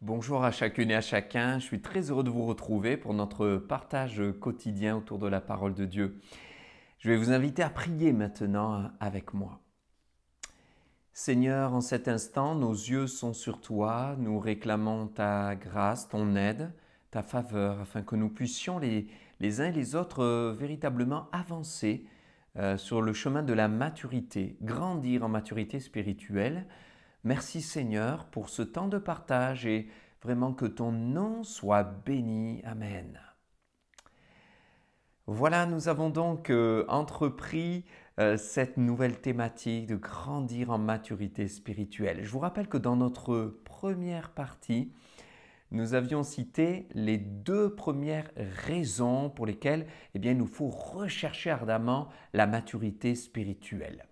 Bonjour à chacune et à chacun, je suis très heureux de vous retrouver pour notre partage quotidien autour de la parole de Dieu. Je vais vous inviter à prier maintenant avec moi. Seigneur, en cet instant, nos yeux sont sur toi, nous réclamons ta grâce, ton aide, ta faveur, afin que nous puissions les uns et les autres véritablement avancer sur le chemin de la maturité, grandir en maturité spirituelle. Merci Seigneur pour ce temps de partage et vraiment que ton nom soit béni. Amen. Voilà, nous avons donc entrepris cette nouvelle thématique de grandir en maturité spirituelle. Je vous rappelle que dans notre première partie, nous avions cité les deux premières raisons pour lesquelles il nous faut rechercher ardemment la maturité spirituelle.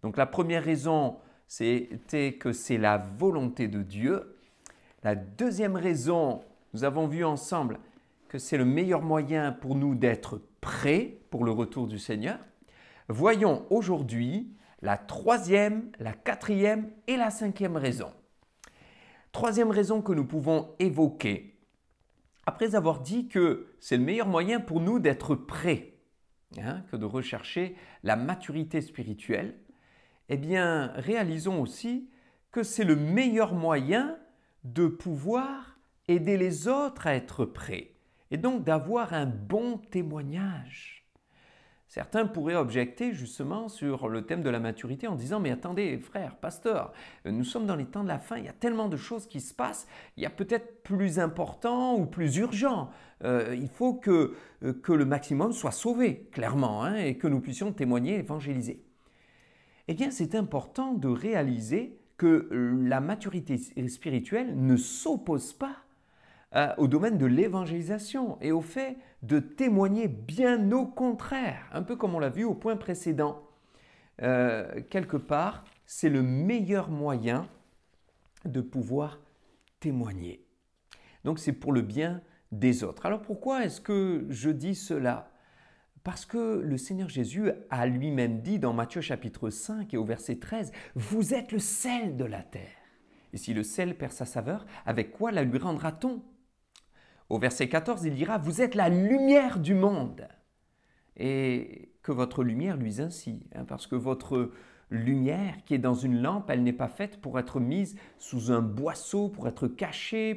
Donc la première raison, c'était que c'est la volonté de Dieu. La deuxième raison, nous avons vu ensemble que c'est le meilleur moyen pour nous d'être prêts pour le retour du Seigneur. Voyons aujourd'hui la troisième, la quatrième et la cinquième raison. Troisième raison que nous pouvons évoquer, après avoir dit que c'est le meilleur moyen pour nous d'être prêts, que de rechercher la maturité spirituelle, réalisons aussi que c'est le meilleur moyen de pouvoir aider les autres à être prêts et donc d'avoir un bon témoignage. Certains pourraient objecter justement sur le thème de la maturité en disant « Mais attendez, frère, pasteur, nous sommes dans les temps de la fin, il y a tellement de choses qui se passent, il y a peut-être plus important ou plus urgent. Il faut que le maximum soit sauvé, clairement, et que nous puissions témoigner, évangéliser. » Eh bien, c'est important de réaliser que la maturité spirituelle ne s'oppose pas au domaine de l'évangélisation et au fait de témoigner, bien au contraire, un peu comme on l'a vu au point précédent. Quelque part, c'est le meilleur moyen de pouvoir témoigner. Donc c'est pour le bien des autres. Alors pourquoi est-ce que je dis cela ? Parce que le Seigneur Jésus a lui-même dit dans Matthieu chapitre 5 et au verset 13 « Vous êtes le sel de la terre. Et si le sel perd sa saveur, avec quoi la lui rendra-t-on » Au verset 14, il dira « Vous êtes la lumière du monde. » Et que votre lumière luise ainsi, parce que votre lumière qui est dans une lampe, elle n'est pas faite pour être mise sous un boisseau, pour être cachée,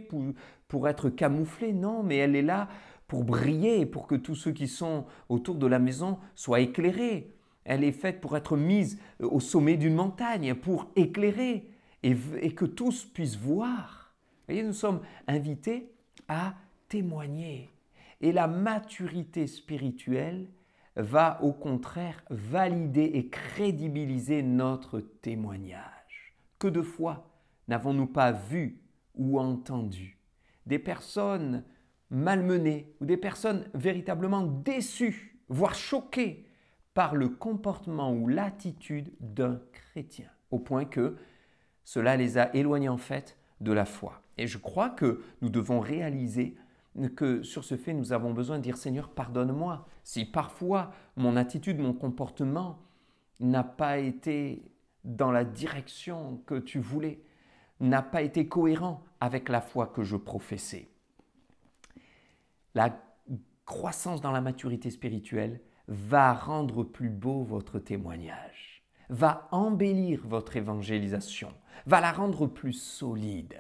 pour être camouflée, non, mais elle est là pour briller, pour que tous ceux qui sont autour de la maison soient éclairés. Elle est faite pour être mise au sommet d'une montagne, pour éclairer et que tous puissent voir. Vous voyez, nous sommes invités à témoigner. Et la maturité spirituelle va au contraire valider et crédibiliser notre témoignage. Que de fois n'avons-nous pas vu ou entendu des personnes malmenées ou des personnes véritablement déçues, voire choquées par le comportement ou l'attitude d'un chrétien, au point que cela les a éloignés en fait de la foi. Et je crois que nous devons réaliser que sur ce fait, nous avons besoin de dire « Seigneur, pardonne-moi si parfois mon attitude, mon comportement n'a pas été dans la direction que tu voulais, n'a pas été cohérent avec la foi que je professais. » La croissance dans la maturité spirituelle va rendre plus beau votre témoignage, va embellir votre évangélisation, va la rendre plus solide.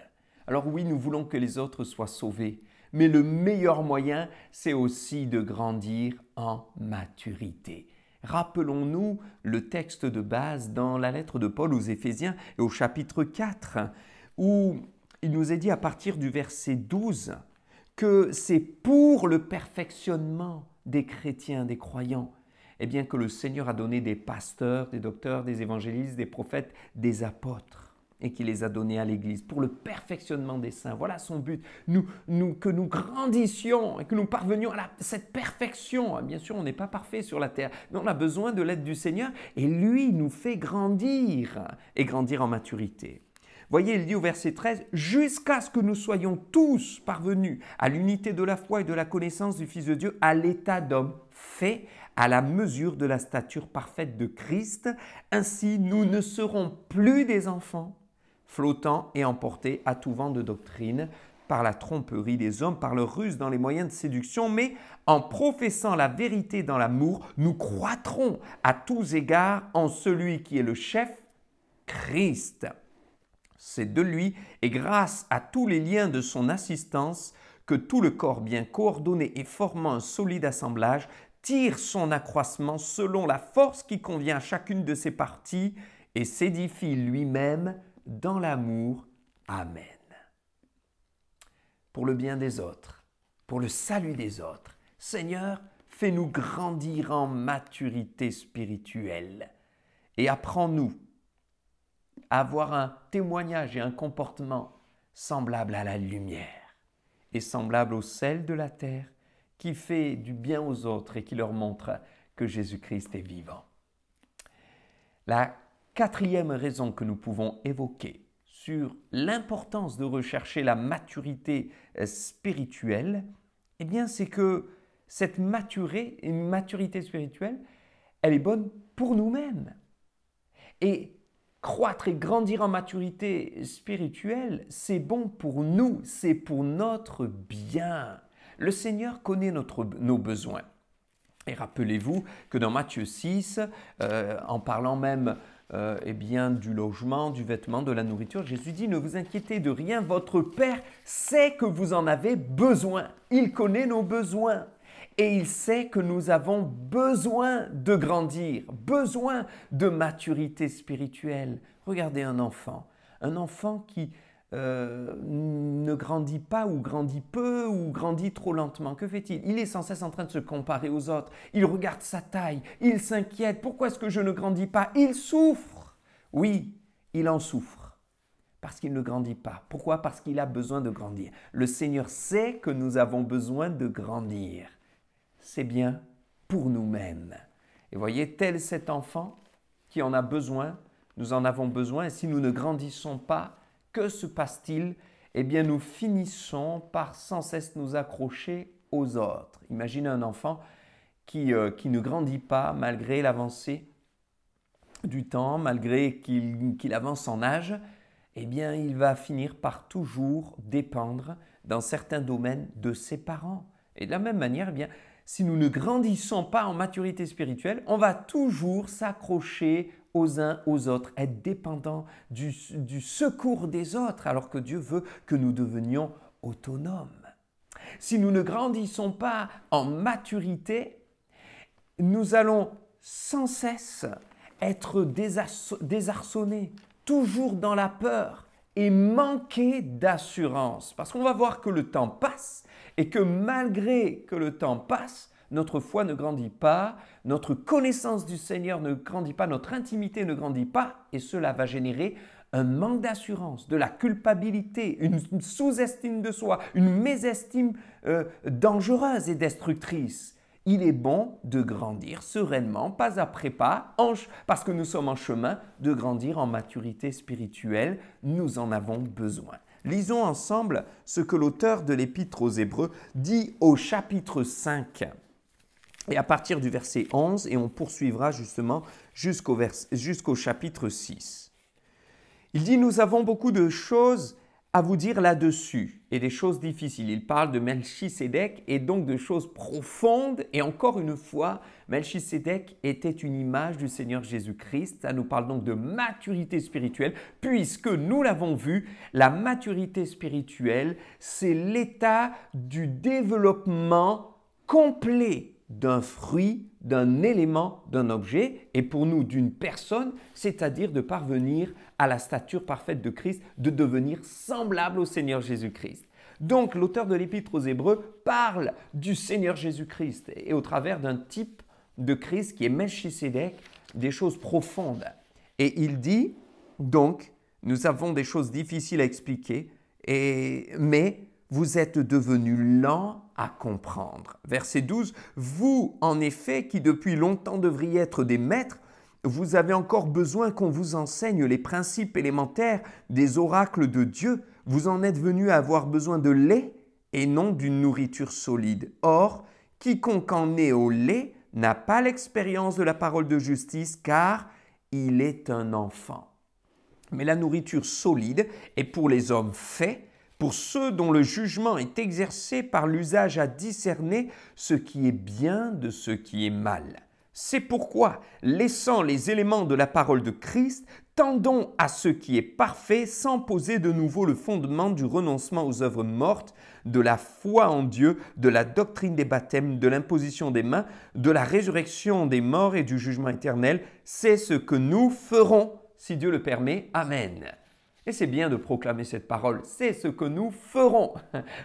Alors oui, nous voulons que les autres soient sauvés, mais le meilleur moyen, c'est aussi de grandir en maturité. Rappelons-nous le texte de base dans la lettre de Paul aux Éphésiens et au chapitre 4, où il nous est dit à partir du verset 12 que c'est pour le perfectionnement des chrétiens, des croyants, que le Seigneur a donné des pasteurs, des docteurs, des évangélistes, des prophètes, des apôtres, et qu'il les a donnés à l'Église pour le perfectionnement des saints. Voilà son but, que nous grandissions et que nous parvenions à cette perfection. Bien sûr, on n'est pas parfait sur la terre, mais on a besoin de l'aide du Seigneur et lui nous fait grandir et grandir en maturité. Voyez, il dit au verset 13 « Jusqu'à ce que nous soyons tous parvenus à l'unité de la foi et de la connaissance du Fils de Dieu, à l'état d'homme fait à la mesure de la stature parfaite de Christ. Ainsi, nous ne serons plus des enfants, flottant et emportés à tout vent de doctrine par la tromperie des hommes, par leur ruse dans les moyens de séduction, mais en professant la vérité dans l'amour, nous croîtrons à tous égards en celui qui est le chef, Christ. C'est de lui et grâce à tous les liens de son assistance que tout le corps bien coordonné et formant un solide assemblage tire son accroissement selon la force qui convient à chacune de ses parties et s'édifie lui-même dans l'amour. Amen. Pour le bien des autres, pour le salut des autres, Seigneur, fais-nous grandir en maturité spirituelle et apprends-nous à avoir un témoignage et un comportement semblable à la lumière et semblable au sel de la terre qui fait du bien aux autres et qui leur montre que Jésus-Christ est vivant. La quatrième raison que nous pouvons évoquer sur l'importance de rechercher la maturité spirituelle, eh bien c'est que cette maturité spirituelle, elle est bonne pour nous-mêmes. Et croître et grandir en maturité spirituelle, c'est bon pour nous, c'est pour notre bien. Le Seigneur connaît nos besoins. Et rappelez-vous que dans Matthieu 6, en parlant même du logement, du vêtement, de la nourriture, Jésus dit « Ne vous inquiétez de rien, votre Père sait que vous en avez besoin. Il connaît nos besoins. Et il sait que nous avons besoin de grandir, besoin de maturité spirituelle. » Regardez un enfant qui ne grandit pas ou grandit peu ou grandit trop lentement. Que fait-il? Il est sans cesse en train de se comparer aux autres. Il regarde sa taille, il s'inquiète. Pourquoi est-ce que je ne grandis pas? Il souffre. Oui, il en souffre parce qu'il ne grandit pas. Pourquoi? Parce qu'il a besoin de grandir. Le Seigneur sait que nous avons besoin de grandir. C'est bien pour nous-mêmes. Et voyez, tel cet enfant qui en a besoin, nous en avons besoin. Et si nous ne grandissons pas, que se passe-t-il? Eh bien, nous finissons par sans cesse nous accrocher aux autres. Imaginez un enfant qui ne grandit pas malgré l'avancée du temps, malgré qu'il avance en âge. Eh bien, il va finir par toujours dépendre dans certains domaines de ses parents. Et de la même manière, eh bien, si nous ne grandissons pas en maturité spirituelle, on va toujours s'accrocher aux uns aux autres, être dépendant du secours des autres, alors que Dieu veut que nous devenions autonomes. Si nous ne grandissons pas en maturité, nous allons sans cesse être désarçonnés, toujours dans la peur et manquer d'assurance. Parce qu'on va voir que le temps passe et que malgré que le temps passe, notre foi ne grandit pas, notre connaissance du Seigneur ne grandit pas, notre intimité ne grandit pas et cela va générer un manque d'assurance, de la culpabilité, une sous-estime de soi, une mésestime dangereuse et destructrice. Il est bon de grandir sereinement, pas après pas, parce que nous sommes en chemin de grandir en maturité spirituelle. Nous en avons besoin. Lisons ensemble ce que l'auteur de l'Épître aux Hébreux dit au chapitre 5. Et à partir du verset 11, et on poursuivra justement jusqu'au chapitre 6. Il dit « Nous avons beaucoup de choses à vous dire là-dessus et des choses difficiles. » Il parle de Melchisédek et donc de choses profondes. Et encore une fois, Melchisédek était une image du Seigneur Jésus-Christ. Ça nous parle donc de maturité spirituelle puisque nous l'avons vu, la maturité spirituelle, c'est l'état du développement complet d'un fruit, d'un élément, d'un objet, et pour nous d'une personne, c'est-à-dire de parvenir à la stature parfaite de Christ, de devenir semblable au Seigneur Jésus-Christ. Donc l'auteur de l'Épître aux Hébreux parle du Seigneur Jésus-Christ et au travers d'un type de Christ qui est Melchisédek, des choses profondes. Et il dit donc, nous avons des choses difficiles à expliquer, mais vous êtes devenus lents à comprendre. Verset 12, « Vous, en effet, qui depuis longtemps devriez être des maîtres, vous avez encore besoin qu'on vous enseigne les principes élémentaires des oracles de Dieu. Vous en êtes venus à avoir besoin de lait et non d'une nourriture solide. Or, quiconque en est au lait n'a pas l'expérience de la parole de justice, car il est un enfant. Mais la nourriture solide est pour les hommes faits, pour ceux dont le jugement est exercé par l'usage à discerner ce qui est bien de ce qui est mal. C'est pourquoi, laissant les éléments de la parole de Christ, tendons à ce qui est parfait sans poser de nouveau le fondement du renoncement aux œuvres mortes, de la foi en Dieu, de la doctrine des baptêmes, de l'imposition des mains, de la résurrection des morts et du jugement éternel. C'est ce que nous ferons, si Dieu le permet. Amen. Et c'est bien de proclamer cette parole. C'est ce que nous ferons,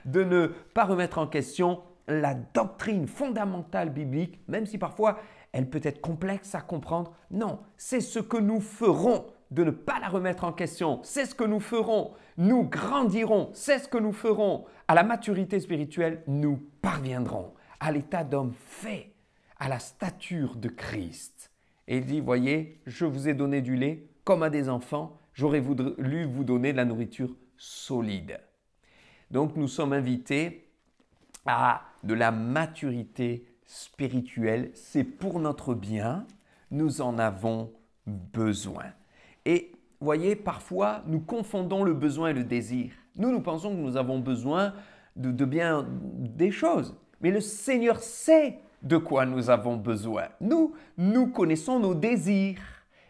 de ne pas remettre en question la doctrine fondamentale biblique, même si parfois elle peut être complexe à comprendre. Non, c'est ce que nous ferons, de ne pas la remettre en question. C'est ce que nous ferons. Nous grandirons. C'est ce que nous ferons. À la maturité spirituelle, nous parviendrons à l'état d'homme fait, à la stature de Christ. Et il dit, voyez, je vous ai donné du lait comme à des enfants. J'aurais voulu vous donner de la nourriture solide. Donc nous sommes invités à de la maturité spirituelle. C'est pour notre bien. Nous en avons besoin. Et voyez, parfois, nous confondons le besoin et le désir. Nous pensons que nous avons besoin de bien des choses. Mais le Seigneur sait de quoi nous avons besoin. Nous connaissons nos désirs.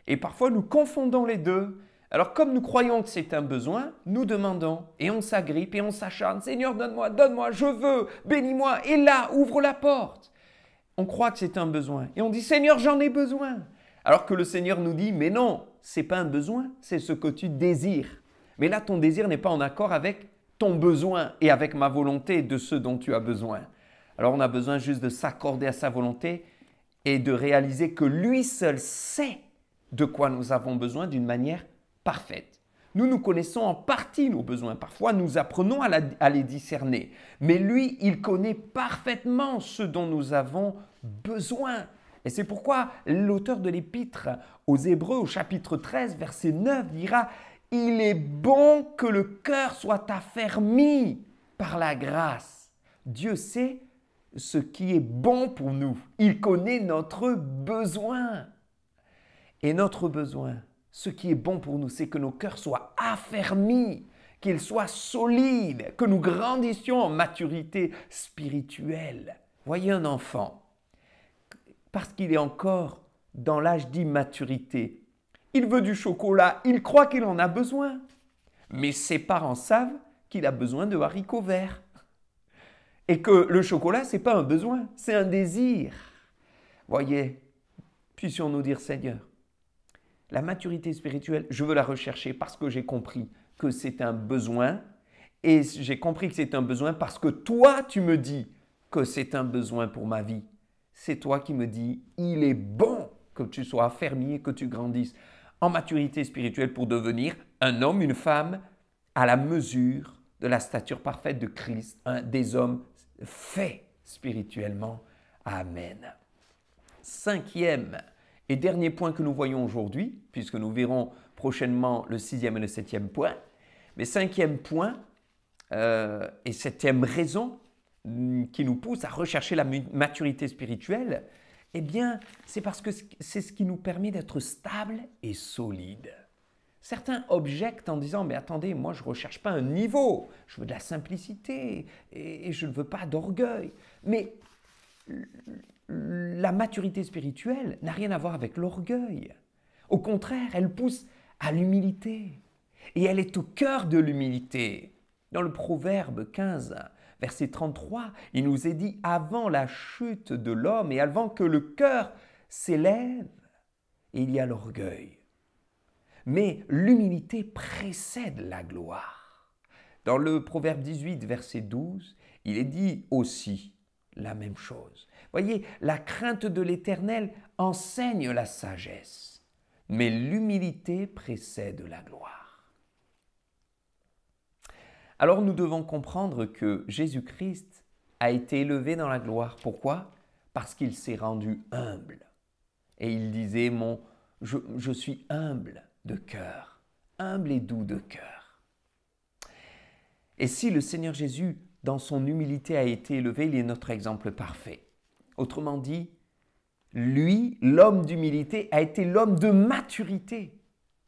Et parfois, nous confondons les deux. Alors, comme nous croyons que c'est un besoin, nous demandons et on s'agrippe et on s'acharne. Seigneur, donne-moi, je veux, bénis-moi. Et là, ouvre la porte. On croit que c'est un besoin. Et on dit, Seigneur, j'en ai besoin. Alors que le Seigneur nous dit, mais non, ce n'est pas un besoin, c'est ce que tu désires. Mais là, ton désir n'est pas en accord avec ton besoin et avec ma volonté de ce dont tu as besoin. Alors, on a besoin juste de s'accorder à sa volonté et de réaliser que lui seul sait de quoi nous avons besoin d'une manière parfaite. Nous connaissons en partie nos besoins. Parfois, nous apprenons à les discerner. Mais lui, il connaît parfaitement ce dont nous avons besoin. Et c'est pourquoi l'auteur de l'Épître aux Hébreux, au chapitre 13, verset 9, dira « Il est bon que le cœur soit affermi par la grâce. » Dieu sait ce qui est bon pour nous. Il connaît notre besoin. Et notre besoin, ce qui est bon pour nous, c'est que nos cœurs soient affermis, qu'ils soient solides, que nous grandissions en maturité spirituelle. Voyez un enfant, parce qu'il est encore dans l'âge d'immaturité. Il veut du chocolat, il croit qu'il en a besoin. Mais ses parents savent qu'il a besoin de haricots verts. Et que le chocolat, ce n'est pas un besoin, c'est un désir. Voyez, puissions-nous dire, Seigneur, la maturité spirituelle, je veux la rechercher parce que j'ai compris que c'est un besoin. Et j'ai compris que c'est un besoin parce que toi, tu me dis que c'est un besoin pour ma vie. C'est toi qui me dis, il est bon que tu sois affermi et que tu grandisses en maturité spirituelle pour devenir un homme, une femme à la mesure de la stature parfaite de Christ, des hommes faits spirituellement. Amen. Cinquième et dernier point que nous voyons aujourd'hui, puisque nous verrons prochainement le 6e et le 7e point, mais 5e point et 7e raison qui nous pousse à rechercher la maturité spirituelle, eh bien, c'est parce que c'est ce qui nous permet d'être stable et solide. Certains objectent en disant « mais attendez, moi je ne recherche pas un niveau, je veux de la simplicité et je ne veux pas d'orgueil ». Mais la maturité spirituelle n'a rien à voir avec l'orgueil. Au contraire, elle pousse à l'humilité. Et elle est au cœur de l'humilité. Dans le Proverbe 15, verset 33, il nous est dit « Avant la chute de l'homme et avant que le cœur s'élève, il y a l'orgueil. » Mais l'humilité précède la gloire. Dans le Proverbe 18, verset 12, il est dit aussi la même chose. Voyez, la crainte de l'Éternel enseigne la sagesse, mais l'humilité précède la gloire. Alors nous devons comprendre que Jésus-Christ a été élevé dans la gloire. Pourquoi? Parce qu'il s'est rendu humble. Et il disait, je suis humble de cœur, humble et doux de cœur. Et si le Seigneur Jésus, dans son humilité, a été élevé, il est notre exemple parfait. Autrement dit, lui, l'homme d'humilité, a été l'homme de maturité.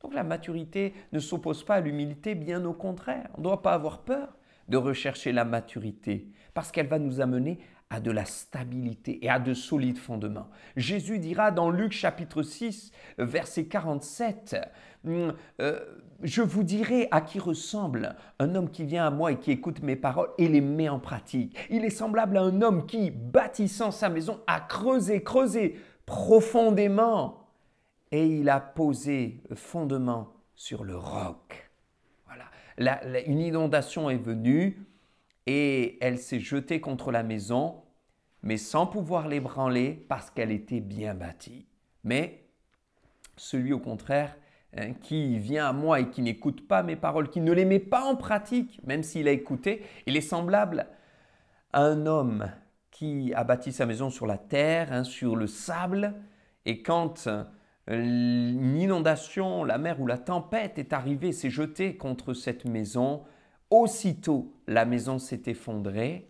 Donc la maturité ne s'oppose pas à l'humilité, bien au contraire. On ne doit pas avoir peur de rechercher la maturité parce qu'elle va nous amener à de la stabilité et à de solides fondements. Jésus dira dans Luc chapitre 6, verset 47, je vous dirai à qui ressemble un homme qui vient à moi et qui écoute mes paroles et les met en pratique. Il est semblable à un homme qui, bâtissant sa maison, a creusé profondément et il a posé le fondement sur le roc. Voilà. Une inondation est venue et elle s'est jetée contre la maison, mais sans pouvoir l'ébranler parce qu'elle était bien bâtie. Mais celui au contraire qui vient à moi et qui n'écoute pas mes paroles, qui ne les met pas en pratique, même s'il a écouté, il est semblable à un homme qui a bâti sa maison sur la terre, sur le sable, et quand une inondation, la mer ou la tempête est arrivée, s'est jetée contre cette maison, aussitôt la maison s'est effondrée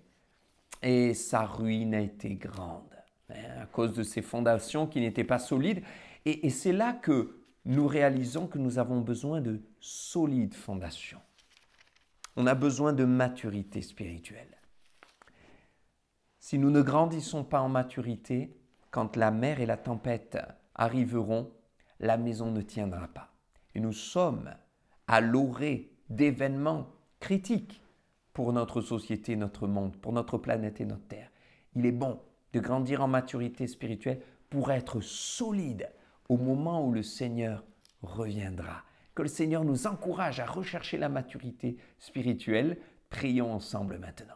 et sa ruine a été grande à cause de ses fondations qui n'étaient pas solides. Et c'est là que nous réalisons que nous avons besoin de solides fondations. On a besoin de maturité spirituelle. Si nous ne grandissons pas en maturité, quand la mer et la tempête arriveront, la maison ne tiendra pas. Et nous sommes à l'orée d'événements critiques pour notre société, notre monde, pour notre planète et notre terre. Il est bon de grandir en maturité spirituelle pour être solide au moment où le Seigneur reviendra. Que le Seigneur nous encourage à rechercher la maturité spirituelle. Prions ensemble maintenant.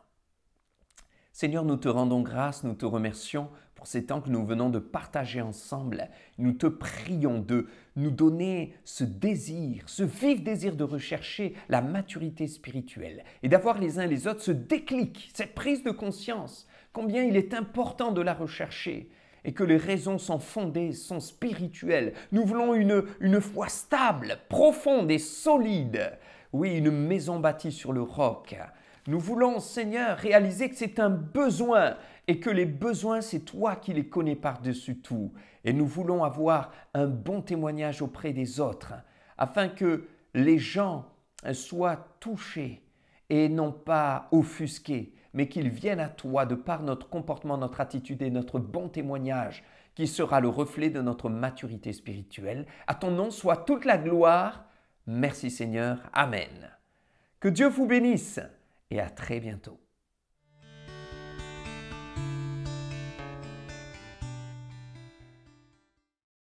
Seigneur, nous te rendons grâce, nous te remercions pour ces temps que nous venons de partager ensemble. Nous te prions de nous donner ce désir, ce vif désir de rechercher la maturité spirituelle et d'avoir les uns les autres ce déclic, cette prise de conscience, combien il est important de la rechercher et que les raisons sont fondées, sont spirituelles. Nous voulons une foi stable, profonde et solide. Oui, une maison bâtie sur le roc. Nous voulons, Seigneur, réaliser que c'est un besoin et que les besoins, c'est toi qui les connais par-dessus tout. Et nous voulons avoir un bon témoignage auprès des autres afin que les gens soient touchés et non pas offusqués, mais qu'ils viennent à toi de par notre comportement, notre attitude et notre bon témoignage qui sera le reflet de notre maturité spirituelle. À ton nom soit toute la gloire. Merci Seigneur. Amen. Que Dieu vous bénisse et à très bientôt.